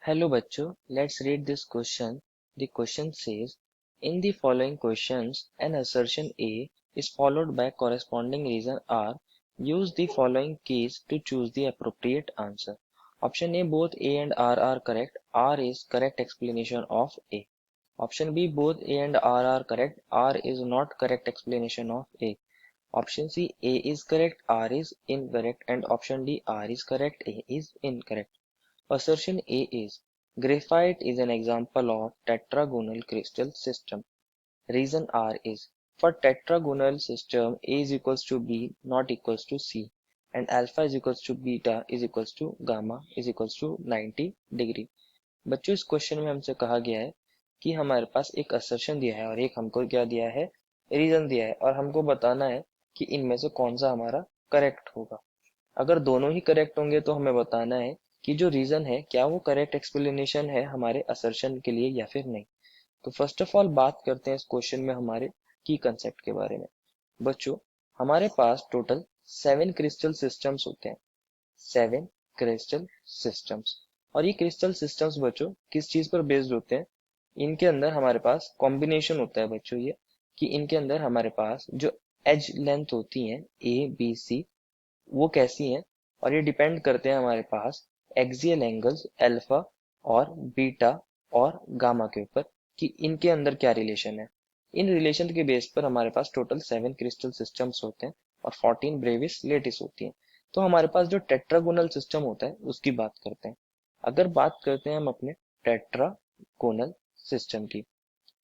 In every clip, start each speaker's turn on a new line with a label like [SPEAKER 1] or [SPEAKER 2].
[SPEAKER 1] Hello bachcho, let's read this question. The question says, in the following questions, an assertion A is followed by corresponding reason R. Use the following keys to choose the appropriate answer. Option A, both A and R are correct. R is correct explanation of A. Option B, both A and R are correct. R is not correct explanation of A. Option C, A is correct, R is incorrect, and option D, R is correct, A is incorrect. Assertion A is: graphite is an example of tetragonal crystal system. Reason R is: for tetragonal system A is equals to B not equals to C and alpha is equals to beta is equals to gamma is equals to 90 degree. बच्चों, इस question में हमसे कहा गया है कि हमारे पास एक असर्शन दिया है और एक हमको क्या दिया है, रीजन दिया है, और हमको बताना है कि इनमें से कौन सा हमारा करेक्ट होगा। अगर दोनों ही करेक्ट होंगे तो हमें बताना है कि जो रीजन है क्या वो करेक्ट एक्सप्लेनेशन है हमारे असर्शन के लिए या फिर नहीं। तो फर्स्ट ऑफ ऑल बात करते हैं इस क्वेश्चन में हमारे की कंसेप्ट के बारे में। बच्चों, हमारे पास टोटल 7 क्रिस्टल सिस्टम्स होते हैं। 7 क्रिस्टल सिस्टम्स। और ये क्रिस्टल सिस्टम्स बच्चों किस चीज पर बेस्ड होते हैं? इनके अंदर हमारे पास कॉम्बिनेशन होता है बच्चों, ये कि इनके अंदर हमारे पास जो एज लेंथ होती है A B C वो कैसी हैं, और ये डिपेंड करते हैं हमारे पास एक्सियल एंगल्स अल्फा और बीटा और गामा के ऊपर कि इनके अंदर क्या रिलेशन है। इन रिलेशन के बेस पर हमारे पास टोटल 7 क्रिस्टल सिस्टम्स होते हैं और 14 ब्रेविस लेटिस होती हैं। तो हमारे पास जो टेट्रागोनल सिस्टम होता है उसकी बात करते हैं। अगर बात करते हैं हम अपने टेट्रागोनल सिस्टम की,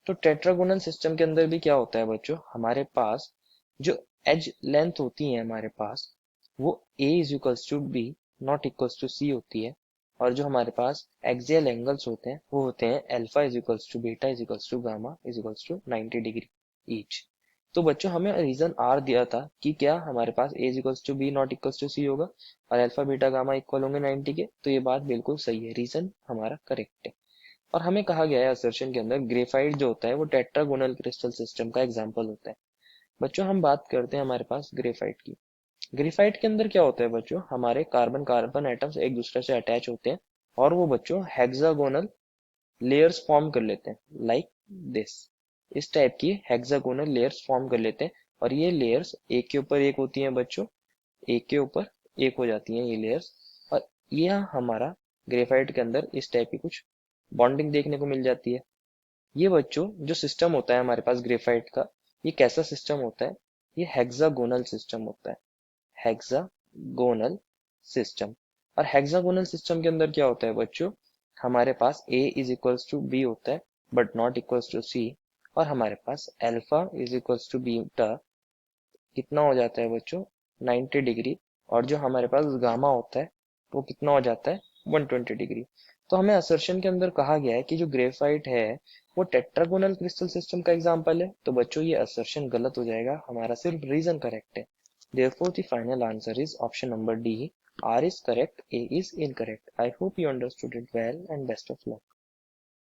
[SPEAKER 1] तो टेट्रागोनल सिस्टम के अंदर भी क्या होता है बच्चों, हमारे पास जो एज लेंथ होती है हमारे पास वो A is equals to B not equals to C होती है, और जो हमारे पास एक्सियल एंगल्स होते हैं वो होते हैं alpha is equals to beta is equals to gamma is equals to 90 degree each. तो बच्चों, हमें रीजन आर दिया था कि क्या हमारे पास A is equals to B not equals to C होगा और अल्फा बीटा गामा इक्वल होंगे 90 के। तो ये बात बिल्कुल सही है, रीजन हमारा करेक्ट है। और हमें कहा गया है असर्शन के अंदर ग्रेफाइट जो होता है वो टेट्रागोनल क्रिस्टल सिस्टम का एग्जाम्पल होता है। बच्चों, हम बात करते हैं हमारे पास ग्रेफाइट की। ग्रेफाइट के अंदर क्या होता है बच्चों, हमारे कार्बन कार्बन एटम्स एक दूसरे से अटैच होते हैं और वो बच्चों हेक्सागोनल लेयर्स फॉर्म कर लेते हैं लाइक दिस। इस टाइप की हेक्सागोनल लेयर्स फॉर्म कर लेते हैं और ये लेयर्स एक के ऊपर एक होती हैं बच्चों, एक के ऊपर एक हो जाती हैं ये लेयर्स। और यह हमारा ग्रेफाइट के अंदर इस टाइप की कुछ बॉन्डिंग देखने को मिल जाती है। ये बच्चों जो सिस्टम होता है हमारे पास ग्रेफाइट का, ये कैसा सिस्टम होता है? ये हेक्सागोनल सिस्टम होता है, हेक्सागोनल सिस्टम। और हेक्सागोनल सिस्टम के अंदर क्या होता है बच्चों, हमारे पास A is equals to B होता है but not equals to C, और हमारे पास alpha is equals to beta कितना हो जाता है बच्चों, 90 डिग्री, और जो हमारे पास गामा होता है वो कितना हो जाता है, 120 डिग्री। तो हमें असर्शन के अंदर कहा गया है कि जो ग्रेफाइट है वो टेट्रागोनल क्रिस्टल सिस्टम का एग्जांपल है। तो बच्चों ये असर्शन गलत हो जाएगा, हमारा सिर्फ रीजन करेक्ट है। Therefore, the final answer is option number D. R is correct, A is incorrect. I hope you understood it well and best of luck.